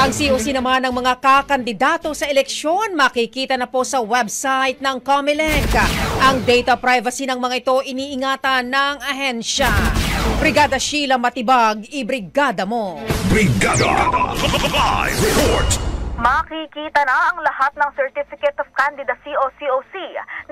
Ang COC naman ng mga kakandidato sa eleksyon makikita na po sa website ng COMELEC. Ang data privacy ng mga ito iniingatan ng ahensya. Brigada Sheila Matibag, ibrigada mo. Brigada Live Report. Makikita na ang lahat ng Certificate of Candidacy o COC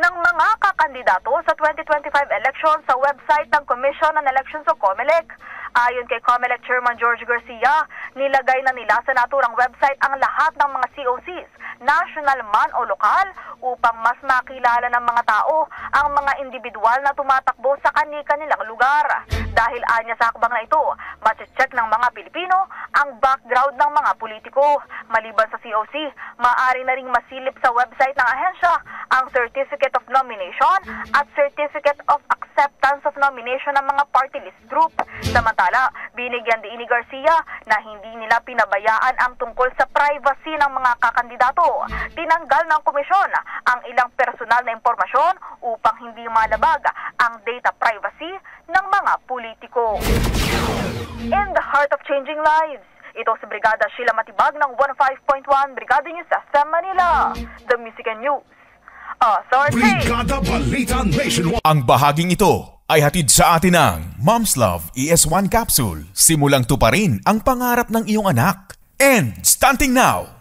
ng mga kakandidato sa 2025 election sa website ng Commission on Elections o COMELEC. Ayon kay COMELEC Chairman George Garcia, nilagay na nila sa naturang website ang lahat ng mga COCs, national man o lokal, upang mas makilala ng mga tao ang mga individual na tumatakbo sa kani-kanilang lugar. Dahil anya sa hakbang na ito, mati-check ng mga Pilipino ang background ng mga politiko. Maliban sa COC, maaari na ring masilip sa website ng ahensya ang Certificate of Nomination at Certificate of Acceptance of Nomination ng mga party list group. Samantala, binigyan din ni Garcia na hindi nila pinabayaan ang tungkol sa privacy ng mga kakandidato. Tinanggal ng komisyon ang ilang personal na impormasyon upang hindi malabag ang data privacy ng mga politiko. In the heart of changing lives, ito si Brigada Sheila Matibag ng 105.1 Brigada News FM Manila. The Music and News Authority. Brigada Balita Nationwide. Ang bahaging ito ay hatid sa atin ng Mom's Love ES1 Capsule. Simulang tuparin ang pangarap ng iyong anak. And starting now,